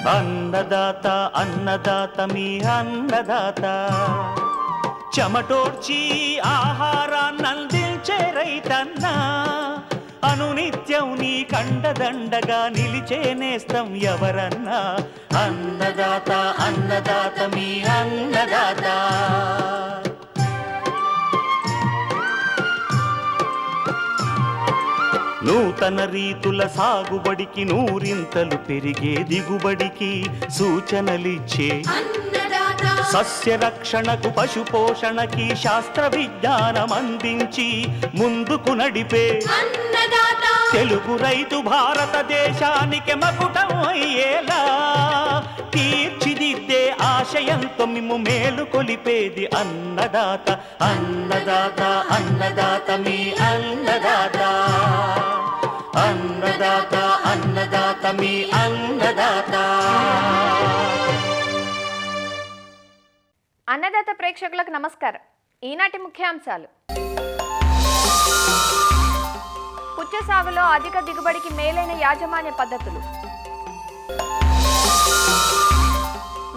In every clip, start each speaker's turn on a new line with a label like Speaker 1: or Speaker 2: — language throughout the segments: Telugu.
Speaker 1: అన్నదాత అన్నదాత మీ అన్నదాత చెమటోడ్చి ఆహారాన్నందించే రైతన్నా అనునిత్యం నీ కండదండగా నిలిచే నేస్తం ఎవరన్నా అన్నదాత అన్నదాత మీ అన్నదాత. నూతన రీతుల సాగుబడికి నూరింతలు పెరిగే దిగుబడికి సూచనలిచ్చే సస్య రక్షణకు పశు పోషణకి శాస్త్ర విజ్ఞానం అందించి ముందుకు నడిపే తెలుగు రైతు భారతదేశానికి మకుటం అయ్యేలా తీర్చిదిద్దే ఆశయంతో మిమ్ము మేలు కొలిపేది అన్నదాత అన్నదాత అన్నదాత మీ అన్నదాత అన్నదాత అన్నదాత మీ అన్నదాత.
Speaker 2: అన్నదాత ప్రేక్షకులకు నమస్కారం. ఈనాటి ముఖ్యాంశాలు: పుచ్చ సాగులో అధిక దిగుబడికి మేలైన యాజమాన్య పద్ధతులు,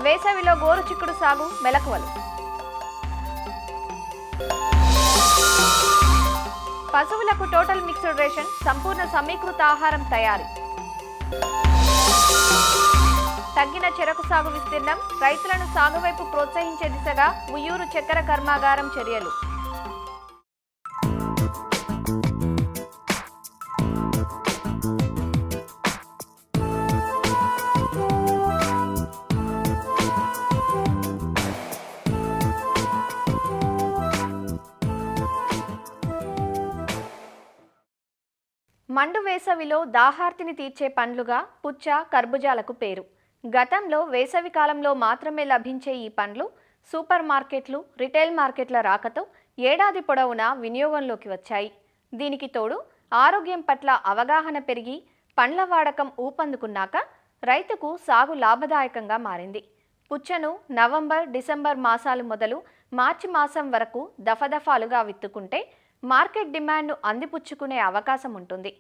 Speaker 2: వేసవిలో గోరు చిక్కుడు సాగు మెలకువలు, పశువులకు టోటల్ మిక్స్డ్ రేషన్ సంపూర్ణ సమీకృత ఆహారం తయారీ, తగ్గిన చెరకు సాగు విస్తీర్ణం, రైతులను సాగు వైపు ప్రోత్సహించే దిశగా ఉయ్యూరు చక్కెర కర్మాగారం చర్యలు. మండు వేసవిలో దాహార్తిని తీర్చే పండ్లుగా పుచ్చ, కర్బుజాలకు పేరు. గతంలో వేసవి కాలంలో మాత్రమే లభించే ఈ పండ్లు సూపర్ మార్కెట్లు, రిటైల్ మార్కెట్ల రాకతో ఏడాది పొడవునా వినియోగంలోకి వచ్చాయి. దీనికి తోడు ఆరోగ్యం పట్ల అవగాహన పెరిగి పండ్ల వాడకం ఊపందుకున్నాక రైతుకు సాగు లాభదాయకంగా మారింది. పుచ్చను నవంబర్, డిసెంబర్ మాసాలు మొదలు మార్చి మాసం వరకు దఫదఫాలుగా విత్తుకుంటే మార్కెట్ డిమాండ్ను అందిపుచ్చుకునే అవకాశం ఉంటుంది.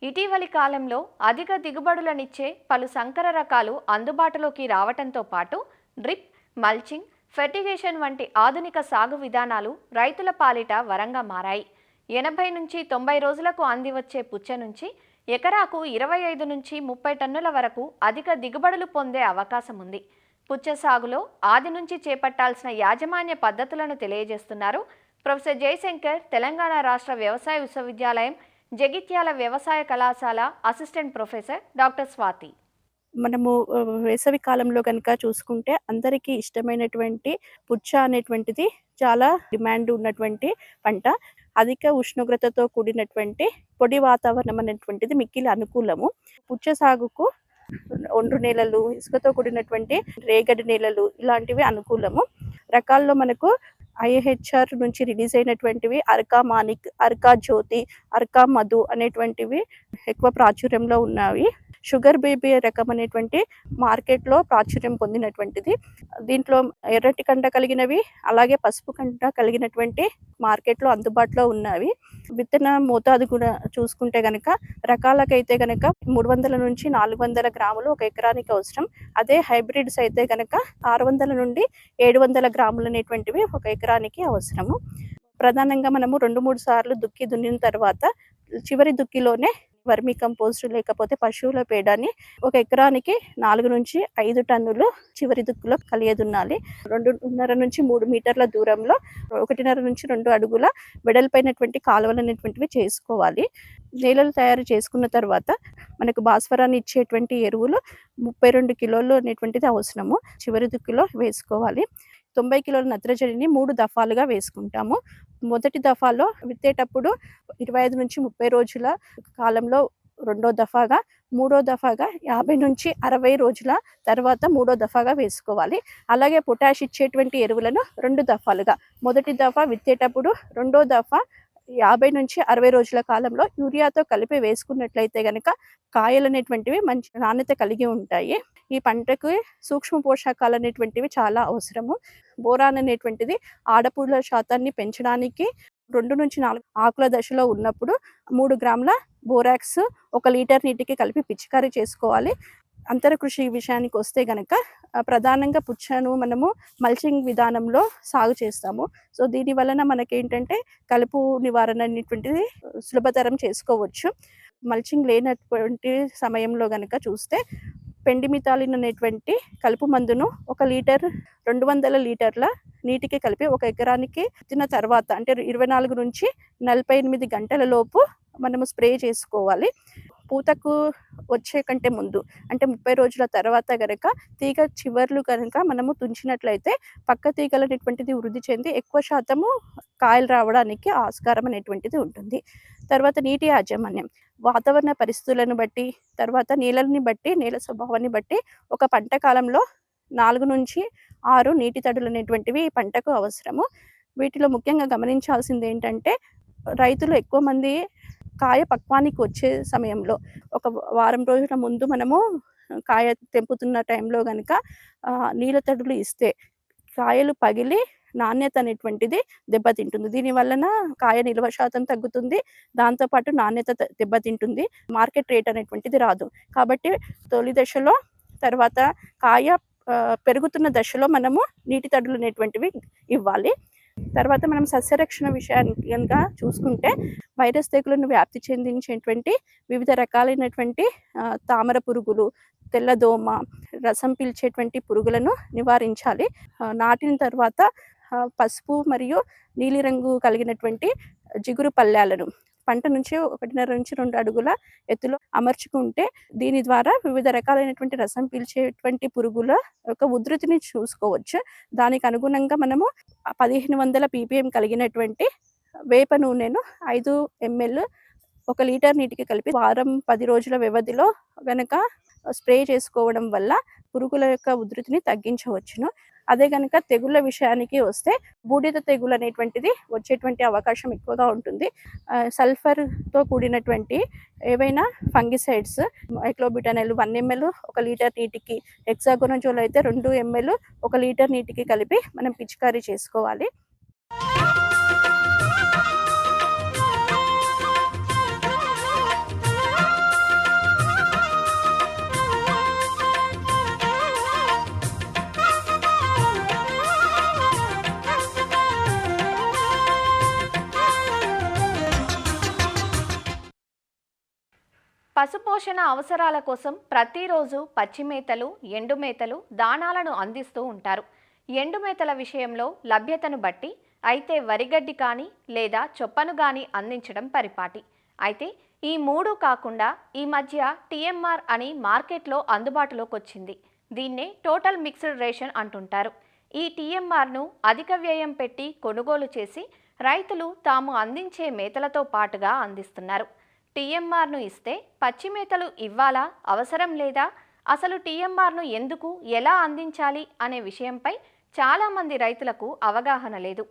Speaker 2: ఇటీవలి కాలంలో అధిక దిగుబడులనిచ్చే పలు సంకర రకాలు అందుబాటులోకి రావటంతో పాటు డ్రిప్, మల్చింగ్, ఫెర్టిగేషన్ వంటి ఆధునిక సాగు విధానాలు రైతుల పాలిట వరంగా మారాయి. 80 నుంచి 90 రోజులకు అందివచ్చే పుచ్చ నుంచి ఎకరాకు 25 నుంచి 30 టన్నుల వరకు అధిక దిగుబడులు పొందే అవకాశం ఉంది. పుచ్చ సాగులో ఆది నుంచి చేపట్టాల్సిన యాజమాన్య పద్ధతులను తెలియజేస్తున్నారు ప్రొఫెసర్ జయశంకర్, తెలంగాణ రాష్ట్ర వ్యవసాయ విశ్వవిద్యాలయం జగిత్యాల వ్యవసాయ కళాశాల అసిస్టెంట్ ప్రొఫెసర్ డాక్టర్ స్వాతి.
Speaker 3: మనము వేసవి కాలంలో కనుక చూసుకుంటే అందరికీ ఇష్టమైనటువంటి పుచ్చ అనేటువంటిది చాలా డిమాండ్ ఉన్నటువంటి పంట. అధిక ఉష్ణోగ్రతతో కూడినటువంటి పొడి వాతావరణం అనేటువంటిది మిక్కిలి అనుకూలము. పుచ్చ సాగుకు ఒండ్రు నేలలు, ఇసుకతో కూడినటువంటి రేగడి నేలలు ఇలాంటివి అనుకూలము. రకాల్లో మనకు IHR నుంచి రిలీజ్ అయినటువంటివి అర్కా మానిక్, అర్కా జ్యోతి, అర్కా మధు అనేటువంటివి ఎక్కువ ప్రాచుర్యంలో ఉన్నవి. షుగర్ బేబీ రకం అనేటువంటి మార్కెట్లో ప్రాచుర్యం పొందినటువంటిది. దీంట్లో ఎర్రటి కండ కలిగినవి, అలాగే పసుపు కండ కలిగినటువంటి మార్కెట్లో అందుబాటులో ఉన్నవి. విత్తన మోతాదు కూడా చూసుకుంటే గనక రకాలకైతే గనక 300 నుంచి 400 గ్రాములు ఒక ఎకరానికి అవసరం. అదే హైబ్రిడ్స్ అయితే గనక 600 నుండి 700 గ్రాములు అనేటువంటివి ఒక ఎకరానికి అవసరము. ప్రధానంగా మనము 2-3 సార్లు దున్నిన తర్వాత చివరి దుక్కిలోనే వర్మీ కంపోస్ట్ లేకపోతే పశువుల పేడని ఒక ఎకరానికి 4 నుంచి 5 టన్నులు చివరి దుక్కులో కలియదున్నాలి. 2.5 నుంచి 3 మీటర్ల దూరంలో 1.5 నుంచి 2 అడుగుల వెడల్పైనటువంటి కాలువలు అనేటువంటివి చేసుకోవాలి. నేలలు తయారు చేసుకున్న తర్వాత మనకు భాస్వరాన్ని ఇచ్చేటువంటి ఎరువులు 32 కిలోలు అనేటువంటిది అవసరము. చివరి దుక్కులో వేసుకోవాలి. 90 కిలోల నత్రజనిని 3 దఫాలుగా వేసుకుంటాము. మొదటి దఫాలో విత్తేటప్పుడు 25 నుంచి 30 రోజుల కాలంలో రెండో దఫాగా, మూడో దఫాగా 50 నుంచి 60 రోజుల తర్వాత మూడో దఫాగా వేసుకోవాలి. అలాగే పొటాష్ ఇచ్చేటువంటి ఎరువులను 2 దఫాలుగా, మొదటి దఫా విత్తేటప్పుడు, రెండో దఫా 50 నుంచి 60 రోజుల కాలంలో యూరియాతో కలిపి వేసుకున్నట్లయితే గనక కాయలు అనేటువంటివి మంచి నాణ్యత కలిగి ఉంటాయి. ఈ పంటకు సూక్ష్మ పోషకాలు అనేటువంటివి చాలా అవసరము. బోరాన్ అనేటువంటిది ఆడపూల శాతాన్ని పెంచడానికి 2 నుంచి 4 ఆకుల దశలో ఉన్నప్పుడు 3 గ్రాముల బోరాక్స్ 1 లీటర్ నీటికి కలిపి పిచికారీ చేసుకోవాలి. అంతర కృషి విషయానికి వస్తే గనక ప్రధానంగా పుచ్చను మనము మల్చింగ్ విధానంలో సాగు చేస్తాము. సో దీని వలన మనకేంటంటే కలుపు నివారణ అనేటువంటిది సులభతరం చేసుకోవచ్చు. మల్చింగ్ లేనటువంటి సమయంలో గనక చూస్తే పెండిమిథాలిన్ అనేటువంటి కలుపు మందును 1 లీటర్ 200 లీటర్ల నీటికి కలిపి 1 ఎకరానికి విత్తిన తర్వాత అంటే 24 నుంచి 48 గంటల లోపు మనము స్ప్రే చేసుకోవాలి. పూతకు వచ్చే కంటే ముందు అంటే 30 రోజుల తర్వాత గనక తీగ చివర్లు కనుక మనము తుంచినట్లయితే పక్క తీగలు అనేటువంటిది వృద్ధి చెంది ఎక్కువ శాతము కాయలు రావడానికి ఆస్కారం అనేటువంటిది ఉంటుంది. తర్వాత నీటి యాజమాన్యం వాతావరణ పరిస్థితులను బట్టి, తర్వాత నేలని బట్టి, నేల స్వభావాన్ని బట్టి ఒక పంట కాలంలో 4 నుంచి 6 నీటి తడులు అనేటువంటివి ఈ పంటకు అవసరము. వీటిలో ముఖ్యంగా గమనించాల్సింది ఏంటంటే రైతులు ఎక్కువ మంది కాయ పక్వానికి వచ్చే సమయంలో ఒక వారం రోజుల ముందు మనము కాయ తెంపుతున్న టైంలో గనక నీళ్ళ తడులు ఇస్తే కాయలు పగిలి నాణ్యత అనేటువంటిది దెబ్బతింటుంది. దీని వలన కాయ నిల్వ శాతం తగ్గుతుంది. దాంతోపాటు నాణ్యత దెబ్బతింటుంది. మార్కెట్ రేట్ అనేటువంటిది రాదు. కాబట్టి తొలి దశలో, తర్వాత కాయ పెరుగుతున్న దశలో మనము నీటి తడులు అనేటువంటివి ఇవ్వాలి. తర్వాత మనం సస్యరక్షణ విషయానికి కనుక చూసుకుంటే వైరస్ తెగులను వ్యాప్తి చెందించేటువంటి వివిధ రకాలైనటువంటి తామర పురుగులు, తెల్లదోమ, రసం పీల్చేటువంటి పురుగులను నివారించాలి. నాటిన తర్వాత పసుపు మరియు నీలిరంగు కలిగినటువంటి జిగురు పల్లాలను పంట నుంచి 1.5 నుంచి 2 అడుగుల ఎత్తులో అమర్చుకుంటే దీని ద్వారా వివిధ రకాలైనటువంటి రసం పీల్చేటువంటి పురుగుల యొక్క ఉధృతిని చూసుకోవచ్చు. దానికి అనుగుణంగా మనము 1500 ppm కలిగినటువంటి వేప నూనెను 5 ml 1 లీటర్ నీటికి కలిపి వారం 10 రోజుల వ్యవధిలో గనక స్ప్రే చేసుకోవడం వల్ల పురుగుల యొక్క ఉధృతిని తగ్గించవచ్చును. అదే గనక తెగుళ్ళ విషయానికి వస్తే బూడిద తెగులు అనేటువంటిది వచ్చేటువంటి అవకాశం ఎక్కువగా ఉంటుంది. సల్ఫర్తో కూడినటువంటి ఏవైనా ఫంగిసైడ్స్ ఐక్లోబ్యూటనైల్ 1 ml 1 లీటర్ నీటికి, హెక్సాగోనజోల్ అయితే 2 ml 1 లీటర్ నీటికి కలిపి మనం పిచికారీ చేసుకోవాలి.
Speaker 2: పశుపోషణ అవసరాల కోసం ప్రతిరోజు పచ్చి మేతలు, ఎండు మేతలు, దాణాలను అందిస్తూ ఉంటారు. ఎండు మేతల విషయంలో లభ్యతను బట్టి అయితే వరిగడ్డి కానీ లేదా చొప్పను కానీ అందించడం పరిపాటి. అయితే ఈ మూడు కాకుండా ఈ మధ్య టీఎంఆర్ అని మార్కెట్లో అందుబాటులోకి వచ్చింది. దీన్నే టోటల్ మిక్స్డ్ రేషన్ అంటుంటారు. ఈ టీఎంఆర్ను అధిక వ్యయం పెట్టి కొనుగోలు చేసి రైతులు తాము అందించే మేతలతో పాటుగా అందిస్తున్నారు. టీఎంఆర్ను ఇస్తే పచ్చి మేతలు ఇవ్వాలా, అవసరం లేదా, అసలు టీఎంఆర్ను ఎందుకు, ఎలా అందించాలి అనే విషయంపై చాలామంది రైతులకు అవగాహన లేదు.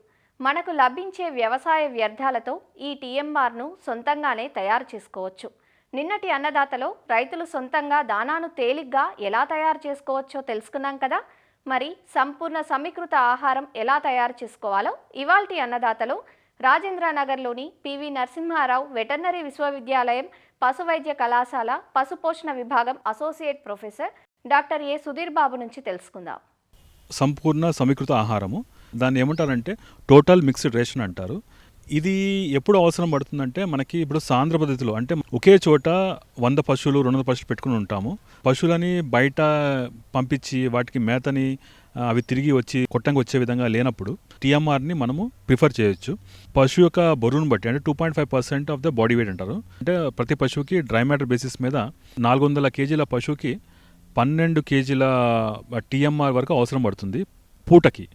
Speaker 2: మనకు లభించే వ్యవసాయ వ్యర్థాలతో ఈ టీఎంఆర్ను సొంతంగానే తయారు చేసుకోవచ్చు. నిన్నటి అన్నదాతలో రైతులు సొంతంగా దానాను తేలిగ్గా ఎలా తయారు చేసుకోవచ్చో తెలుసుకున్నాం కదా. మరి సంపూర్ణ సమీకృత ఆహారం ఎలా తయారు చేసుకోవాలో ఇవాల్టి అన్నదాతలో రాజేంద్రనగర్లోని పివి నరసింహారావు వెటర్నరీ విశ్వవిద్యాలయం పశు వైద్య కళాశాల పశుపోషణ విభాగం associate professor doctor A Sudheer Babu నుంచి తెలుసుకుందాం.
Speaker 4: సంపూర్ణ సమీకృత ఆహారము, దాన్ని ఏమంటారంటే టోటల్ మిక్స్డ్ రేషన్ అంటారు. ఇది ఎప్పుడు అవసరం పడుతుందంటే మనకి ఇప్పుడు సాంద్ర పద్ధతిలో అంటే ఒకే చోట 100 పశువులు 200 పశువులు పెట్టుకుని ఉంటాము. పశువులని బయట పంపించి వాటికి మేతని అవి తిరిగి వచ్చి కొట్టంగా వచ్చే విధంగా లేనప్పుడు టీఎంఆర్ని మనము ప్రిఫర్ చేయొచ్చు. పశువు యొక్క బరువును బట్టి అంటే 2.5% ఆఫ్ ద బాడీ వెయిట్ అంటారు. అంటే ప్రతి పశువుకి డ్రై మ్యాటర్ బేసిస్ మీద 400 కేజీల పశువుకి 12 కేజీల టీఎంఆర్ వరకు అవసరం పడుతుంది పూటకి.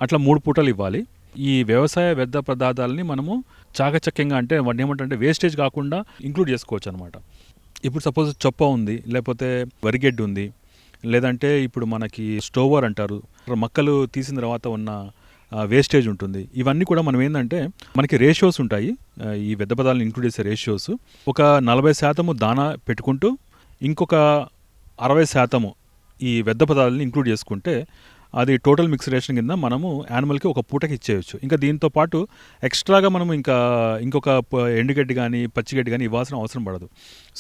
Speaker 4: అట్లా 3 పూటలు ఇవ్వాలి. ఈ వ్యవసాయ వ్యర్థ పదార్థాలని మనము చాకచక్యంగా అంటే వాటిని ఏమంటే వేస్టేజ్ కాకుండా ఇంక్లూడ్ చేసుకోవచ్చు అనమాట. ఇప్పుడు సపోజ్ చొప్ప ఉంది, లేకపోతే వరిగడ్డి ఉంది, లేదంటే ఇప్పుడు మనకి స్టోవర్ అంటారు, మక్కలు తీసిన తర్వాత ఉన్న వేస్టేజ్ ఉంటుంది. ఇవన్నీ కూడా మనం ఏంటంటే మనకి రేషియోస్ ఉంటాయి. ఈ వ్యర్థ పదార్థాలను ఇంక్లూడ్ చేసే రేషియోస్ ఒక 40% దానా పెట్టుకుంటూ ఇంకొక 60% ఈ వ్యర్థ పదార్థాలను ఇంక్లూడ్ చేసుకుంటే అది టోటల్ మిక్స్ రేషన్ కింద మనము యానిమల్కి ఒక పూటకి ఇచ్చేయచ్చు. ఇంకా దీంతో పాటు ఎక్స్ట్రాగా మనము ఇంకొక ఎండుగడ్డి కానీ పచ్చిగడ్డి కానీ ఇవ్వాల్సిన అవసరం పడదు.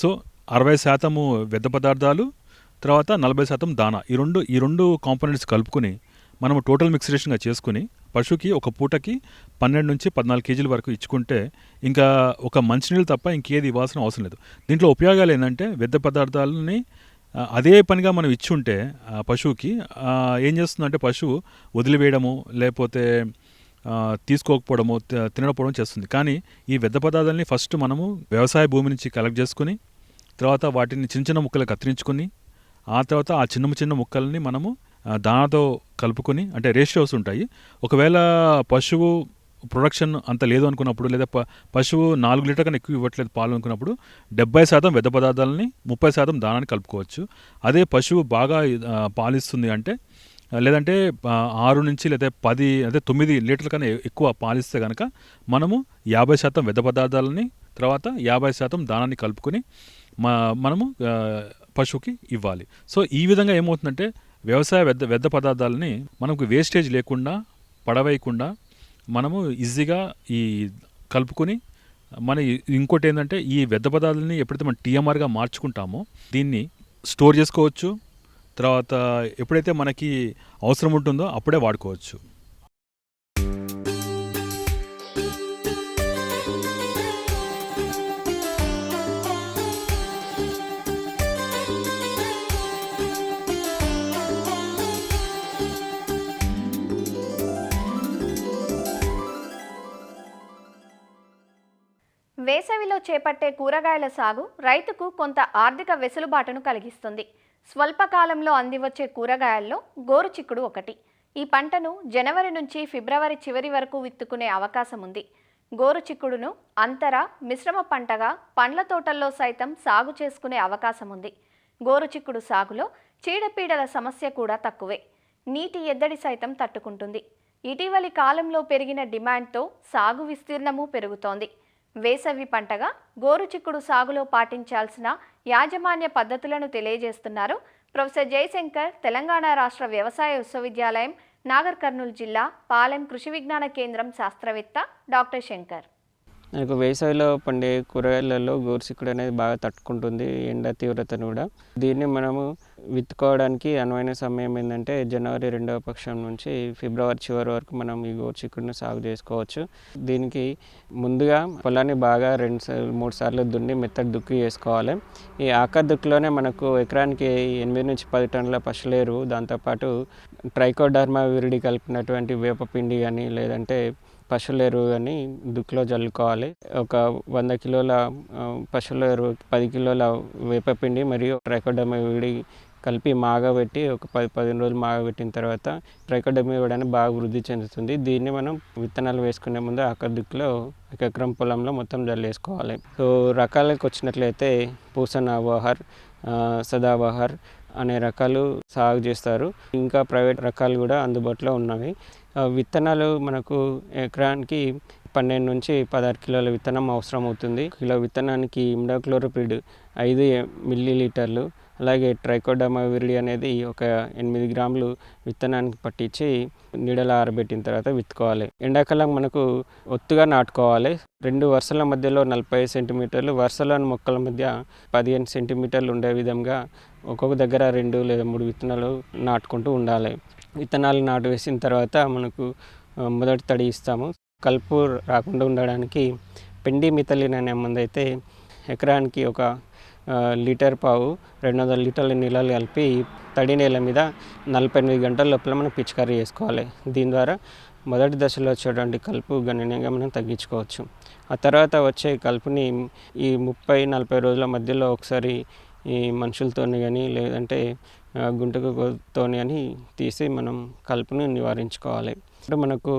Speaker 4: సో 60% వ్యర్థ పదార్థాలు, తర్వాత 40% దానా. ఈ రెండు కాంపోనెంట్స్ కలుపుకొని మనం టోటల్ మిక్సరేషన్గా చేసుకుని పశువుకి ఒక పూటకి 12 నుంచి 14 కేజీల వరకు ఇచ్చుకుంటే ఇంకా ఒక మంచినీళ్ళు తప్ప ఇంకేది ఇవ్వాల్సిన అవసరం లేదు. దీంట్లో ఉపయోగాలు ఏంటంటే వ్యర్థ పదార్థాలని అదే పనిగా మనం ఇచ్చుంటే పశువుకి ఏం చేస్తుందంటే పశువు వదిలివేయడము లేకపోతే తీసుకోకపోవడము తినకపోవడం చేస్తుంది. కానీ ఈ వ్యర్థ పదార్థాలని ఫస్ట్ మనము వ్యవసాయ భూమి నుంచి కలెక్ట్ చేసుకుని తర్వాత వాటిని చిన్న చిన్న ముక్కలు కత్తిరించుకుని ఆ తర్వాత ఆ చిన్న ముక్కల్ని మనము దానాతో కలుపుకొని అంటే రేషియోస్ ఉంటాయి. ఒకవేళ పశువు ప్రొడక్షన్ అంత లేదు అనుకున్నప్పుడు లేదా పశువు 4 లీటర్ కన్నా ఎక్కువ ఇవ్వట్లేదు పాలు అనుకున్నప్పుడు 70% వ్యర్థ పదార్థాలని 30% దానాన్ని కలుపుకోవచ్చు. అదే పశువు బాగా పాలిస్తుంది అంటే లేదంటే 6 నుంచి లేదా 10 అదే 9 లీటర్ల కన్నా ఎక్కువ పాలిస్తే కనుక మనము 50% వ్యర్థ పదార్థాలని తర్వాత 50% దానాన్ని కలుపుకొని మనము పశువుకి ఇవ్వాలి. సో ఈ విధంగా ఏమవుతుందంటే వ్యవసాయ వ్యర్థ పదార్థాలని మనకు వేస్టేజ్ లేకుండా పడవేయకుండా మనము ఈజీగా ఈ కలుపుకొని ఇంకోటి ఏంటంటే ఈ వ్యర్థ పదార్థాలని ఎప్పుడైతే మనం టీఎంఆర్గా మార్చుకుంటామో దీన్ని స్టోర్ చేసుకోవచ్చు. తర్వాత ఎప్పుడైతే మనకి అవసరం ఉంటుందో అప్పుడే వాడుకోవచ్చు.
Speaker 2: వేసవిలో చేపట్టే కూరగాయల సాగు రైతుకు కొంత ఆర్థిక వెసులుబాటును కలిగిస్తుంది. స్వల్పకాలంలో అందివచ్చే కూరగాయల్లో గోరుచిక్కుడు ఒకటి. ఈ పంటను జనవరి నుంచి ఫిబ్రవరి చివరి వరకు విత్తుకునే అవకాశం ఉంది. గోరుచిక్కుడును అంతర మిశ్రమ పంటగా పండ్ల తోటల్లో సైతం సాగు చేసుకునే అవకాశం ఉంది. గోరుచిక్కుడు సాగులో చీడపీడల సమస్య కూడా తక్కువే. నీటి ఎద్దడి సైతం తట్టుకుంటుంది. ఇటీవలి కాలంలో పెరిగిన డిమాండ్తో సాగు విస్తీర్ణము పెరుగుతోంది. వేసవి పంటగా గోరుచిక్కుడు సాగులో పాటించాల్సిన యాజమాన్య పద్ధతులను తెలియజేస్తున్నారు ప్రొఫెసర్ జయశంకర్, తెలంగాణ రాష్ట్ర వ్యవసాయ విశ్వవిద్యాలయం, నాగర్ కర్నూలు జిల్లా, పాలెం కృషి విజ్ఞాన కేంద్రం శాస్త్రవేత్త డాక్టర్ శంకర్.
Speaker 5: మనకు వేసవిలో పండే కూరగాయలలో గోరుచిక్కుడు అనేది బాగా తట్టుకుంటుంది ఎండ తీవ్రతను కూడా. దీన్ని మనము విత్తుకోవడానికి అనువైన సమయం ఏంటంటే జనవరి 2వ పక్షం నుంచి ఫిబ్రవరి చివరి వరకు మనం ఈ గోరుచిక్కుడును సాగు చేసుకోవచ్చు. దీనికి ముందుగా పొలాన్ని బాగా 2-3 సార్లు దున్ని మెత్తటి దుక్కి చేసుకోవాలి. ఈ ఆఖరి దుక్కిలోనే మనకు ఎకరానికి 8 నుంచి 10 టన్నుల పశువులేరు, దాంతోపాటు ట్రైకోడర్మా విరిడి కలిపినటువంటి వేపపిండి కానీ లేదంటే పశువుల ఎరువు కానీ దుక్కిలో జల్లుకోవాలి. ఒక 100 కిలోల పశువుల ఎరువు, 10 కిలోల వేపపిండి మరియు ట్రైకోడర్మా విరిడి కలిపి మాగబెట్టి ఒక 10-15 రోజులు మాగబెట్టిన తర్వాత ట్రైకోడర్మా విరిడి బాగా వృద్ధి చెందుతుంది. దీన్ని మనం విత్తనాలు వేసుకునే ముందు ఆఖరి దుక్కిలో 1 ఎకరం పొలంలో మొత్తం జల్లేసుకోవాలి. సో రకాలకు వచ్చినట్లయితే పూసన్ బహార్, సదాబహార్ అనే రకాలు సాగు చేస్తారు. ఇంకా ప్రైవేట్ రకాలు కూడా అందుబాటులో ఉన్నవి. విత్తనాలు మనకు ఎకరానికి 12 నుంచి 16 కిలోల విత్తనం అవసరం అవుతుంది. కిలో విత్తనానికి ఇమిడాక్లోప్రిడ్ 5 మిల్లీలీటర్లు, అలాగే ట్రైకోడర్మా విరిడి అనేది ఒక 8 గ్రాములు విత్తనానికి పట్టించి నీడలో ఆరబెట్టిన తర్వాత విత్తుకోవాలి. ఎండాకాలం మనకు ఒత్తుగా నాటుకోవాలి. 2 వరుసల మధ్యలో 40 సెంటీమీటర్లు, వరుసలోని మొక్కల మధ్య 15 సెంటీమీటర్లు ఉండే విధంగా ఒక్కొక్క దగ్గర 2 లేదా 3 విత్తనాలు నాటుకుంటూ ఉండాలి. విత్తనాలు నాటు వేసిన తర్వాత మనకు మొదటి తడి ఇస్తాము. కలుపు రాకుండా ఉండడానికి పెండి మిథలిన్ అనే మందు అయితే ఎకరానికి ఒక 1.5 లీటర్ 200 లీటర్ల నీళ్ళు కలిపి తడి నేల మీద 48 గంటల లోపల మనం పిచికారీ చేసుకోవాలి. దీని ద్వారా మొదటి దశలో వచ్చేటువంటి కలుపు గణనీయంగా మనం తగ్గించుకోవచ్చు. ఆ తర్వాత వచ్చే కలుపుని ఈ 30-40 రోజుల మధ్యలో ఒకసారి ఈ మనుషులతోని కానీ లేదంటే గుంటతోని అని తీసి మనం కలుపును నివారించుకోవాలి. ఇప్పుడు మనకు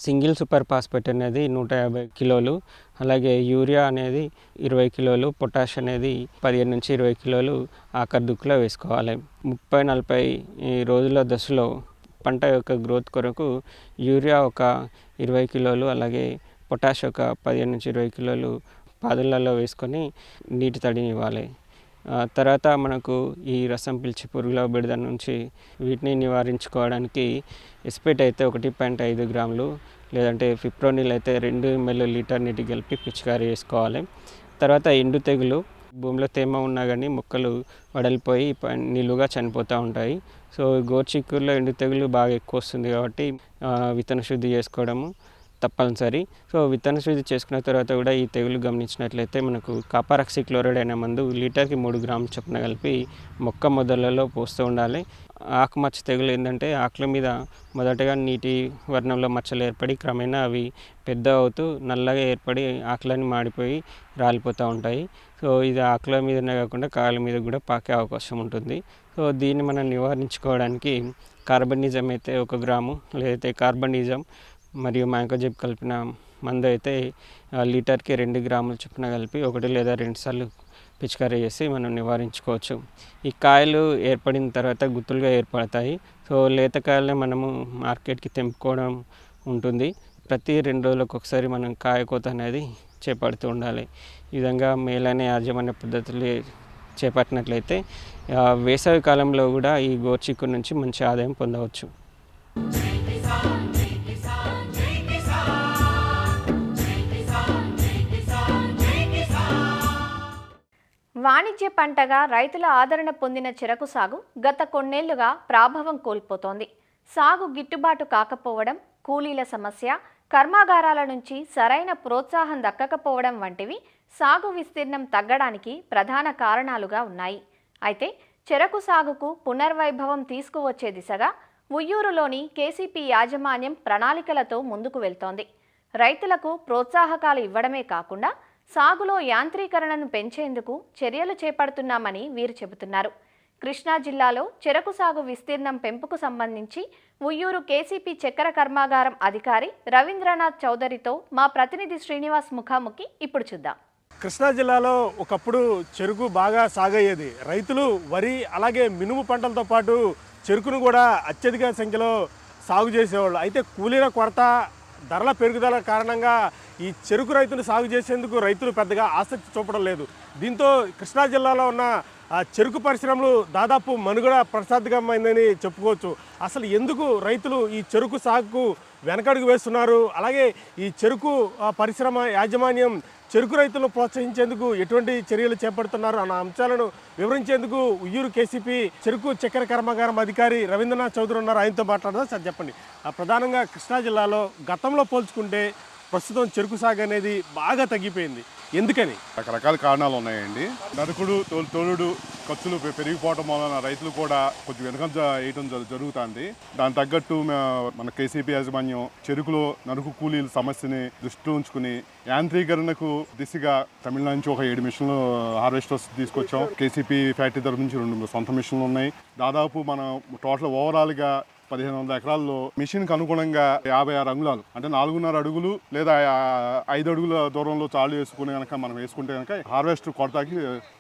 Speaker 5: సింగిల్ సూపర్ ఫాస్ఫేట్ అనేది 150 కిలోలు, అలాగే యూరియా అనేది 20 కిలోలు, పొటాష్ అనేది 15 నుంచి 20 కిలోలు ఆఖరి దుక్కులో వేసుకోవాలి. 30-40 రోజుల దశలో పంట యొక్క గ్రోత్ కొరకు యూరియా ఒక 20 కిలోలు, అలాగే పొటాష్ ఒక 15 నుంచి 20 కిలోలు పాదులలో వేసుకొని నీటి తడిని ఇవ్వాలి. తర్వాత మనకు ఈ రసం పీల్చే పురుగుల బెడద నుంచి వీటిని నివారించుకోవడానికి ఎస్పేట్ అయితే 1.5 గ్రాములు, లేదంటే ఫిప్రోనిల్ అయితే 2 ml లీటర్ నీటి కలిపి పిచికారీ చేసుకోవాలి. తర్వాత ఎండు తెగులు భూమిలో తేమ ఉన్నా కానీ మొక్కలు వడలిపోయి నిలువుగా చనిపోతూ ఉంటాయి. సో గోరుచిక్కుడులో ఎండు తెగులు బాగా ఎక్కువ వస్తుంది కాబట్టి విత్తన శుద్ధి చేసుకోవడము తప్పనిసరి. సో విత్తన శుద్ధి చేసుకున్న తర్వాత కూడా ఈ తెగులు గమనించినట్లయితే మనకు కాపరాక్సిక్లోరైడ్ అనే మందు లీటర్కి 3 గ్రాములు చొప్పున కలిపి మొక్క మొదలలో పోస్తూ ఉండాలి. ఆకుమచ్చ తెగులు ఏంటంటే ఆకుల మీద మొదటగా నీటి వర్ణంలో మచ్చలు ఏర్పడి క్రమేణా అవి పెద్ద అవుతూ నల్లగా ఏర్పడి ఆకులన్నీ మాడిపోయి రాలిపోతూ ఉంటాయి. సో ఇది ఆకుల మీదనే కాకుండా కాయల మీద కూడా పాకే అవకాశం ఉంటుంది. సో దీన్ని మనం నివారించుకోవడానికి కార్బనిజం అయితే 1 గ్రాము, లేదైతే కార్బనిజం మరియు మ్యాంకోజెబ్ కలిపిన మందు అయితే లీటర్కి 2 గ్రాముల చొప్పున కలిపి 1 లేదా 2 సార్లు పిచికారీ చేసి మనం నివారించుకోవచ్చు. ఈ కాయలు ఏర్పడిన తర్వాత గుత్తులుగా ఏర్పడతాయి. సో లేత కాయలనే మనము మార్కెట్కి తెంపుకోవడం ఉంటుంది. ప్రతి 2 రోజులకు ఒకసారి మనం కాయ కోత అనేది చేపడుతూ ఉండాలి. ఈ విధంగా మేలైన యాజమాన్య పద్ధతులు చేపట్టినట్లయితే వేసవి కాలంలో కూడా ఈ గోరుచిక్కుడు నుంచి మంచి ఆదాయం పొందవచ్చు.
Speaker 2: వాణిజ్య పంటగా రైతుల ఆదరణ పొందిన చెరకు సాగు గత కొన్నేళ్లుగా ప్రాభవం కోల్పోతోంది. సాగు గిట్టుబాటు కాకపోవడం, కూలీల సమస్య, కర్మాగారాల నుంచి సరైన ప్రోత్సాహం దక్కకపోవడం వంటివి సాగు విస్తీర్ణం తగ్గడానికి ప్రధాన కారణాలుగా ఉన్నాయి. అయితే చెరకు సాగుకు పునర్వైభవం తీసుకువచ్చే దిశగా ఉయ్యూరులోని కేసీపీ యాజమాన్యం ప్రణాళికలతో ముందుకు వెళ్తోంది. రైతులకు ప్రోత్సాహకాలు ఇవ్వడమే కాకుండా సాగులో యాంత్రీకరణను పెంచేందుకు చర్యలు చేపడుతున్నామని వీరు చెబుతున్నారు. కృష్ణా జిల్లాలో చెరకు సాగు విస్తీర్ణం పెంపుకు సంబంధించి ఉయ్యూరు కేసీపీ చక్కెర కర్మాగారం అధికారి రవీంద్రనాథ్ చౌదరితో మా ప్రతినిధి శ్రీనివాస్ ముఖాముఖి ఇప్పుడు చూద్దాం.
Speaker 6: కృష్ణా జిల్లాలో ఒకప్పుడు చెరుకు బాగా సాగయ్యేది. రైతులు వరి అలాగే మినుము పంటలతో పాటు చెరుకును కూడా అత్యధిక సంఖ్యలో సాగు చేసేవాళ్ళు. అయితే కూలీల కొరత, ధరల పెరుగుదల కారణంగా ఈ చెరుకు రైతును సాగు చేసేందుకు రైతులు పెద్దగా ఆసక్తి చూపడం లేదు. దీంతో కృష్ణా జిల్లాలో ఉన్న చెరుకు పరిశ్రమలు దాదాపు మనుగడ ప్రసాదకమైందని చెప్పుకోవచ్చు. అసలు ఎందుకు రైతులు ఈ చెరుకు సాగుకు వెనకడుగు వేస్తున్నారు, అలాగే ఈ చెరుకు పరిశ్రమ యాజమాన్యం చెరుకు రైతులను ప్రోత్సహించేందుకు ఎటువంటి చర్యలు చేపడుతున్నారు అన్న అంశాలను వివరించేందుకు ఉయ్యూరు కేసీపీ చెరుకు చక్కెర కర్మాగారం అధికారి రవీంద్రనాథ్ చౌదరి ఉన్నారు. ఆయనతో మాట్లాడదాం. సార్ చెప్పండి, ప్రధానంగా కృష్ణా జిల్లాలో గతంలో పోల్చుకుంటే ప్రస్తుతం చెరుకు సాగు అనేది బాగా తగ్గిపోయింది. ఎందుకని?
Speaker 7: రకరకాల కారణాలు ఉన్నాయండి. నరుకుడు తోలుడు ఖర్చులు పెరిగిపోవడం వలన రైతులు కూడా కొంచెం వెనకంజ వేయడం జరుగుతుంది. దాని తగ్గట్టు మన కేసీపీ యాజమాన్యం చెరుకులో నరుకు కూలీల సమస్యని దృష్టిలో ఉంచుకుని యాంత్రీకరణకు దిశగా తమిళనాడు నుంచి ఒక 7 మిషన్లు హార్వెస్టర్స్ తీసుకొచ్చాం. కేసీపీ ఫ్యాక్టరీ తరఫు నుంచి 2 సొంత మిషన్లు ఉన్నాయి. దాదాపు మనం టోటల్ ఓవరాల్గా 1500 ఎకరాల్లో మిషన్కి అనుగుణంగా 56 అంగుళాలు అంటే 4.5 అడుగులు లేదా 5 అడుగుల దూరంలో చాలు వేసుకుని కనుక మనం వేసుకుంటే కనుక హార్వెస్ట్ కొరతకి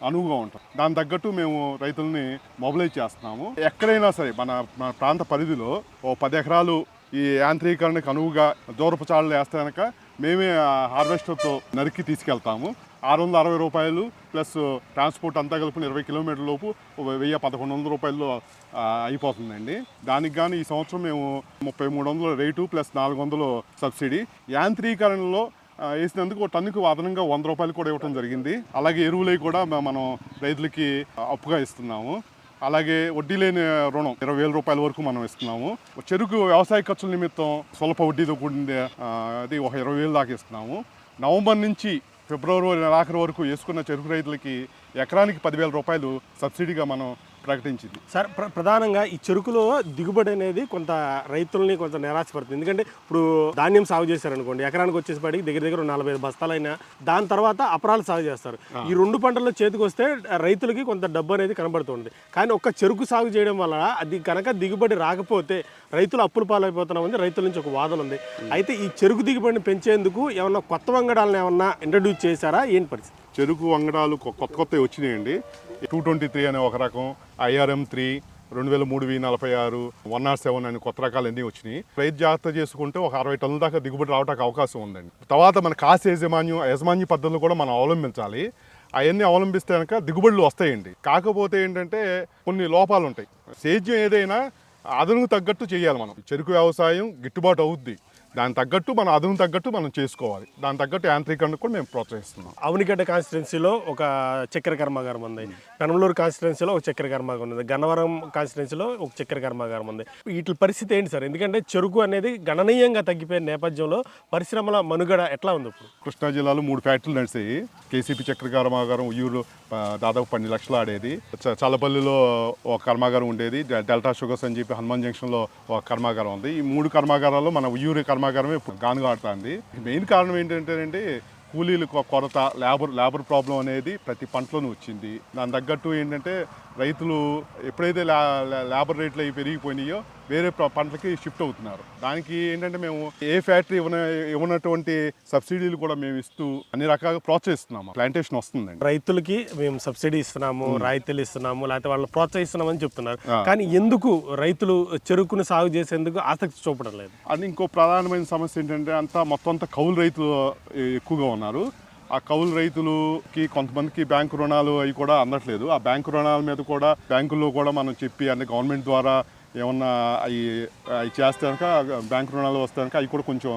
Speaker 7: అనువుగా ఉంటాం. దాని తగ్గట్టు మేము రైతుల్ని మొబిలైజ్ చేస్తున్నాము. ఎక్కడైనా సరే మన ప్రాంత పరిధిలో 10 ఎకరాలు ఈ యాంత్రీకరణకు అనువుగా దూరపు చాళ్ళు వేస్తే కనుక మేమే హార్వెస్టర్తో నరికి తీసుకెళ్తాము. 660 రూపాయలు ప్లస్ ట్రాన్స్పోర్ట్ అంతా కలిపి 20 కిలోమీటర్ల లోపు 1100 రూపాయల్లో అయిపోతుందండి. దానికి కానీ ఈ సంవత్సరం మేము 3300 రేటు ప్లస్ 400 సబ్సిడీ. యాంత్రీకరణలో వేసినందుకు టన్నుకు అదనంగా 100 రూపాయలు కూడా ఇవ్వడం జరిగింది. అలాగే ఎరువులై కూడా మనం రైతులకి అప్పుగా ఇస్తున్నాము. అలాగే వడ్డీ లేని రుణం 20,000 రూపాయల వరకు మనం ఇస్తున్నాము. చెరుకు వ్యవసాయ ఖర్చుల నిమిత్తం స్వల్ప వడ్డీతో కూడింది అది ఒక 20,000 దాకా ఇస్తున్నాము. నవంబర్ నుంచి ఫిబ్రవరి నెలాఖరు వరకు వేసుకున్న చెరుకు రైతులకి ఎకరానికి 10,000 రూపాయలు సబ్సిడీగా మనం ప్రకటించింది.
Speaker 6: సార్, ప్రధానంగా ఈ చెరుకులో దిగుబడి అనేది కొంత రైతుల్ని కొంత నిరాశపడుతుంది. ఎందుకంటే ఇప్పుడు ధాన్యం సాగు చేశారనుకోండి, ఎకరానికి వచ్చేసరికి దగ్గర 45 బస్తాలైనా దాని తర్వాత అపరాలు సాగు చేస్తారు. ఈ 2 పంటల్లో చేతికి వస్తే రైతులకి కొంత డబ్బు అనేది కనబడుతుంది. కానీ ఒక్క చెరుకు సాగు చేయడం వల్ల అది కనుక దిగుబడి రాకపోతే రైతులు అప్పుల పాలైపోతున్నామని రైతుల నుంచి ఒక వాదన ఉంది. అయితే ఈ చెరుకు దిగుబడిని పెంచేందుకు ఏమన్నా కొత్త వంగడాలను ఏమన్నా ఇంట్రడ్యూస్ చేశారా? ఏంటి పరిస్థితి?
Speaker 7: చెరుకు వంగడాలు కొత్తవి వచ్చినాయండి. 223 అనే ఒక రకం, IRM 3, 2003 V46, 107 అని కొత్త రకాలు అన్నీ వచ్చినాయి. రైతు జాగ్రత్త చేసుకుంటే ఒక 60 టన్నుల దాకా దిగుబడి రావడానికి అవకాశం ఉందండి. తర్వాత మన కాసి యాజమాన్య పద్ధతులు కూడా మనం అవలంబించాలి. అవన్నీ అవలంబిస్తే కనుక దిగుబడులు వస్తాయండి. కాకపోతే ఏంటంటే కొన్ని లోపాలు ఉంటాయి. సేద్యం ఏదైనా అదనుకు తగ్గట్టు చేయాలి. మనం చెరుకు వ్యవసాయం గిట్టుబాటు అవుద్ది. దాని తగ్గట్టు మన అదును తగ్గట్టు మనం చేసుకోవాలి. దాని తగ్గట్టు యాంత్రీకరణ కూడా మేము ప్రోత్సహిస్తున్నాం.
Speaker 6: అవనిగడ్డ కాన్స్టిట్యున్సీలో ఒక చక్కెర కర్మాగారం ఉంది, పెనమలూరు కాన్స్టిట్యున్సీలో ఒక చక్కెర కర్మాగారం ఉంది, గన్నవరం కాన్స్టిట్యున్సీలో ఒక చక్కెర కర్మాగారం ఉంది. వీటి పరిస్థితి ఏంటి సార్? ఎందుకంటే చెరుకు అనేది గణనీయంగా తగ్గిపోయిన నేపథ్యంలో పరిశ్రమల మనుగడ ఎట్లా ఉంది ఇప్పుడు?
Speaker 7: కృష్ణా జిల్లాలో 3 ఫ్యాక్టరీలు నడిచాయి. కేసీపీ చక్కెర కర్మాగారం ఉయ్యూరు దాదాపు 12 లక్షలు ఆడేది. చల్లపల్లిలో ఒక కర్మాగారం ఉండేది, డెల్టా షుగర్స్ అని చెప్పి హనుమాన్ జంక్షన్లో ఒక కర్మాగారం ఉంది. ఈ 3 కర్మాగారాల్లో మన ఉయ్యూరు కర్మాగారమే గానుగా ఆడుతుంది. మెయిన్ కారణం ఏంటంటే కూలీలు కొరత, లేబర్ ప్రాబ్లం అనేది ప్రతి పంటలోనూ వచ్చింది. దాని తగ్గట్టు ఏంటంటే రైతులు ఎప్పుడైతే లేబర్ రేట్లు అవి పెరిగిపోయినాయో వేరే పంటలకి షిఫ్ట్ అవుతున్నారు. దానికి ఏంటంటే మేము ఏ ఫ్యాక్టరీ ఇవ్వనటువంటి సబ్సిడీలు కూడా మేము ఇస్తూ అన్ని రకాలుగా ప్రోత్సహిస్తున్నాము. ప్లాంటేషన్ వస్తుందండి.
Speaker 6: రైతులకి మేము సబ్సిడీ ఇస్తున్నాము, రాయితీలు ఇస్తున్నాము, లేకపోతే వాళ్ళని ప్రోత్సహిస్తున్నామని చెప్తున్నారు. కానీ ఎందుకు రైతులు చెరుకును సాగు చేసేందుకు ఆసక్తి చూపడం లేదు?
Speaker 7: అది ఇంకో ప్రధానమైన సమస్య ఏంటంటే మొత్తం అంతా కౌలు రైతులు ఎక్కువగా ఉన్నారు. ఆ కౌలు రైతులకి కొంతమందికి బ్యాంకు రుణాలు అవి కూడా అందట్లేదు. ఆ బ్యాంకు రుణాల మీద కూడా బ్యాంకుల్లో కూడా మనం చెప్పి అంటే గవర్నమెంట్ ద్వారా ఏమన్నా అవి చేస్తే కనుక బ్యాంకు రుణాలు వస్తే కనుక అవి కూడా కొంచెం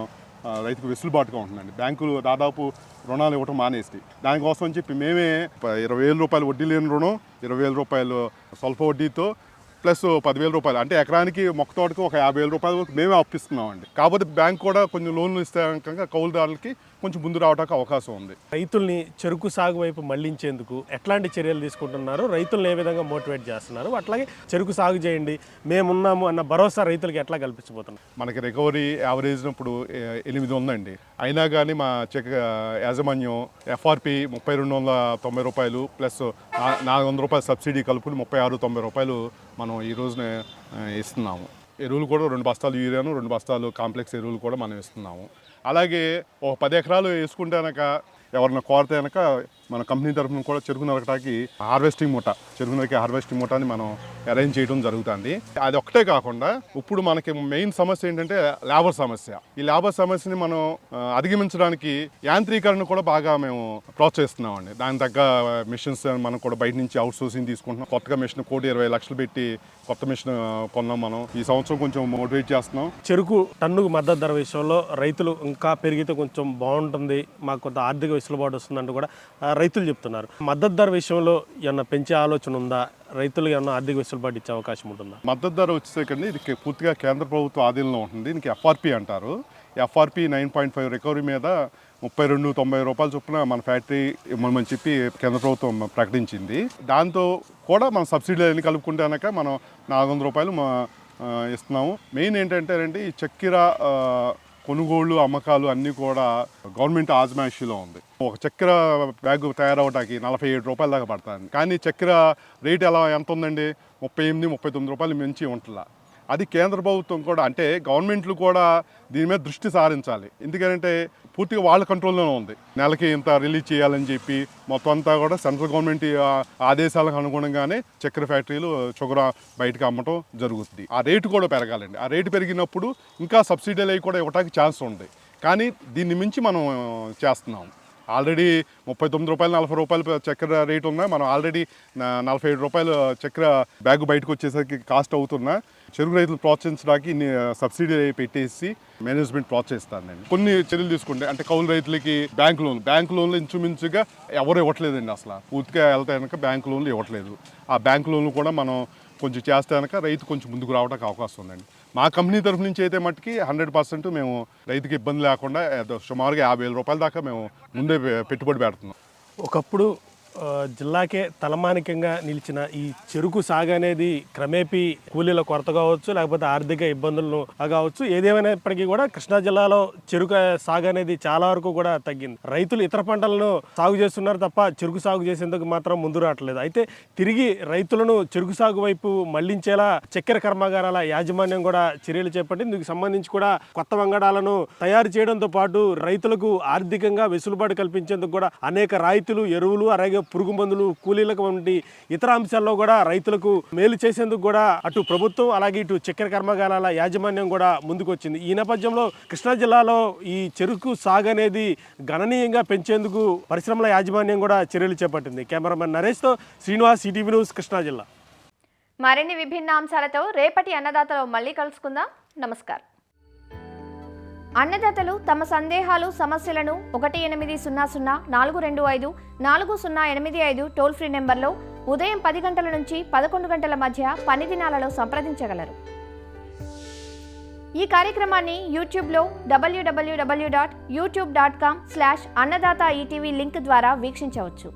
Speaker 7: రైతుకు వెసులుబాటుగా ఉంటుందండి. బ్యాంకులు దాదాపు రుణాలు ఇవ్వటం మానేస్తాయి. దానికోసం అని చెప్పి మేమే 20,000 రూపాయలు వడ్డీ లేని రుణం, 20,000 రూపాయలు స్వల్ప వడ్డీతో ప్లస్ 10,000 రూపాయలు అంటే ఎకరానికి మొక్క తోటకి ఒక 50,000 రూపాయల వరకు మేమే అప్పిస్తున్నామండి. కాకపోతే బ్యాంక్ కూడా కొంచెం లోన్లు ఇస్తే కనుక కౌలుదారులకి కొంచెం ముందు రావడానికి అవకాశం ఉంది.
Speaker 6: రైతుల్ని చెరుకు సాగు వైపు మళ్లించేందుకు ఎట్లాంటి చర్యలు తీసుకుంటున్నారు? రైతులను ఏ విధంగా మోటివేట్ చేస్తున్నారు? అట్లాగే చెరుకు సాగు చేయండి మేమున్నాము అన్న భరోసా రైతులకి ఎట్లా కల్పించబోతున్నారు?
Speaker 7: మనకి రికవరీ యావరేజ్ ఇప్పుడు 8 ఉందండి. అయినా కానీ మా యాజమాన్యం ఎఫ్ఆర్పి 3290 రూపాయలు ప్లస్ 400 రూపాయలు సబ్సిడీ కలుపుకుని 3690 రూపాయలు మనం ఈ రోజున ఇస్తున్నాము. ఎరువులు కూడా 2 బస్తాలు యూరియాను, 2 బస్తాలు కాంప్లెక్స్ ఎరువులు కూడా మనం ఇస్తున్నాము. అలాగే ఒక 10 ఎకరాలు వేసుకుంటే కనుక ఎవరన్నా కోరితే కనుక మన కంపెనీ తరఫున కూడా చెరుకు నరకటానికి చెరుకు నరికి హార్వెస్టింగ్ మూటాని మనం అరేంజ్ చేయడం జరుగుతుంది. అది ఒకటే కాకుండా ఇప్పుడు మనకి మెయిన్ సమస్య ఏంటంటే లేబర్ సమస్య. ఈ లేబర్ సమస్యని మనం అధిగమించడానికి యాంత్రీకరణ కూడా బాగా మేము ప్రోత్సహిస్తున్నామండి. దాని తగ్గ మిషన్స్ మనం కూడా బయట నుంచి అవుట్ సోర్సింగ్ తీసుకుంటున్నాం. కొత్తగా మిషన్ 1,20,00,000 లక్షలు పెట్టి కొత్త మిషన్ కొన్నాం. మనం ఈ సంవత్సరం కొంచెం మోటివేట్ చేస్తున్నాం.
Speaker 6: చెరుకు టన్నుకు మద్దతు ధర విషయంలో రైతులు ఇంకా పెరిగితే కొంచెం బాగుంటుంది, మాకు కొంత ఆర్థిక వెసులుబాటు వస్తుందంటూ కూడా రైతులు చెప్తున్నారు. మద్దతు ధర విషయంలో ఏమన్నా పెంచే ఆలోచన ఉందా? రైతులకు ఏమన్నా ఆర్థిక వెసులుబాటు ఇచ్చే అవకాశం ఉంటుందా?
Speaker 7: మద్దతు ధర వచ్చేసరికి ఇది పూర్తిగా కేంద్ర ప్రభుత్వ ఆధీనంలో ఉంటుంది. దీనికి ఎఫ్ఆర్పి అంటారు. ఎఫ్ఆర్పి 9.5 రికవరీ మీద 3290 రూపాయల చొప్పున మన ఫ్యాక్టరీ ఇవ్వమని చెప్పి కేంద్ర ప్రభుత్వం ప్రకటించింది. దాంతో కూడా మన సబ్సిడీలు అన్ని కలుపుకుంటే కనుక మనం 400 రూపాయలు ఇస్తున్నాము. మెయిన్ ఏంటంటే ఈ చక్కెర కొనుగోళ్ళు అమ్మకాలు అన్నీ కూడా గవర్నమెంట్ ఆజమాయిషీలో ఉంది. ఒక చక్కెర బ్యాగ్ తయారవడానికి 47 రూపాయల దాకా పడుతుంది. కానీ చక్కెర రేట్ ఎంత ఉందండి? 38-39 రూపాయలు మించి ఉంటుందా? అది కేంద్ర ప్రభుత్వం కూడా అంటే గవర్నమెంట్లు కూడా దీని మీద దృష్టి సారించాలి. ఎందుకంటే పూర్తిగా వాళ్ళ కంట్రోల్లోనే ఉంది. నెలకి ఇంత రిలీజ్ చేయాలని చెప్పి మొత్తం అంతా కూడా సెంట్రల్ గవర్నమెంట్ ఆదేశాలకు అనుగుణంగానే చక్కెర ఫ్యాక్టరీలు షుగర్ బయటకు అమ్మటం జరుగుతుంది. ఆ రేటు కూడా పెరగాలండి. ఆ రేటు పెరిగినప్పుడు ఇంకా సబ్సిడీలు అవి కూడా ఇవ్వడానికి ఛాన్స్ ఉంది. కానీ దీన్ని మించి మనం చేస్తున్నాం. ఆల్రెడీ 39 రూపాయలు 40 రూపాయలు చక్కెర రేటు ఉన్నా మనం ఆల్రెడీ 47 రూపాయలు చక్కెర బ్యాగ్ బయటకు వచ్చేసరికి కాస్ట్ అవుతున్నా చెరుకు రైతులు ప్రోత్సహించడానికి సబ్సిడీ పెట్టేసి మేనేజ్మెంట్ ప్రోత్సహిస్తానండి. కొన్ని చర్యలు తీసుకుంటే అంటే కౌలు రైతులకి బ్యాంక్ లోన్లు ఇంచుమించుగా ఎవరు ఇవ్వట్లేదండి. అసలు పూర్తిగా వెళ్తే కనుక బ్యాంక్ లోన్లు ఇవ్వట్లేదు. ఆ బ్యాంక్ లోన్లు కూడా మనం కొంచెం చేస్తే కనుక రైతు కొంచెం ముందుకు రావడానికి అవకాశం ఉందండి. మా కంపెనీ తరఫు నుంచి అయితే మట్టుకి 100% మేము రైతుకి ఇబ్బంది లేకుండా సుమారుగా 50,000 రూపాయల దాకా మేము ముందే పెట్టుబడి పెడుతున్నాం.
Speaker 6: ఒకప్పుడు జిల్లాకే తలమానికంగా నిలిచిన ఈ చెరుకు సాగు అనేది క్రమేపీ కూలీల కొరత కావచ్చు, లేకపోతే ఆర్థిక ఇబ్బందులను కావచ్చు, ఏదేమైనప్పటికీ కూడా కృష్ణా జిల్లాలో చెరుకు సాగు అనేది చాలా వరకు కూడా తగ్గింది. రైతులు ఇతర పంటలను సాగు చేస్తున్నారు తప్ప చెరుకు సాగు చేసేందుకు మాత్రం ముందు రావట్లేదు. అయితే తిరిగి రైతులను చెరుకు సాగు వైపు మళ్లించేలా చక్కెర కర్మాగారాల యాజమాన్యం కూడా చర్యలు చేపట్టింది. దీనికి సంబంధించి కూడా కొత్త వంగడాలను తయారు చేయడంతో పాటు రైతులకు ఆర్థికంగా వెసులుబాటు కల్పించేందుకు కూడా అనేక రాయితీలు, ఎరువులు, అలాగే పురుగు మందులు, కూలీలకు వంటి ఇతర అంశాల్లో కూడా రైతులకు మేలు చేసేందుకు కూడా అటు ప్రభుత్వం అలాగే ఇటు చక్కెర కర్మాగారాల యాజమాన్యం కూడా ముందుకు వచ్చింది. ఈ నేపథ్యంలో కృష్ణా జిల్లాలో ఈ చెరుకు సాగు అనేది గణనీయంగా పెంచేందుకు పరిశ్రమల యాజమాన్యం కూడా చర్యలు చేపట్టింది. కెమెరామెన్ నరేష్తో శ్రీనివాస్, ఈటీవీ న్యూస్, కృష్ణా జిల్లా.
Speaker 2: మరిన్ని విభిన్న అంశాలతో రేపటి అన్నదాతలో మళ్ళీ కలుసుకుందాం. నమస్కారం. అన్నదాతలు తమ సందేహాలు సమస్యలను 1800 425 టోల్ ఫ్రీ నెంబర్లో ఉదయం 10 గంటల నుంచి 11 గంటల మధ్య పని దినాలలో సంప్రదించగలరు. ఈ కార్యక్రమాన్ని యూట్యూబ్లో www.youtube.com/annadaata ETV లింక్ ద్వారా వీక్షించవచ్చు.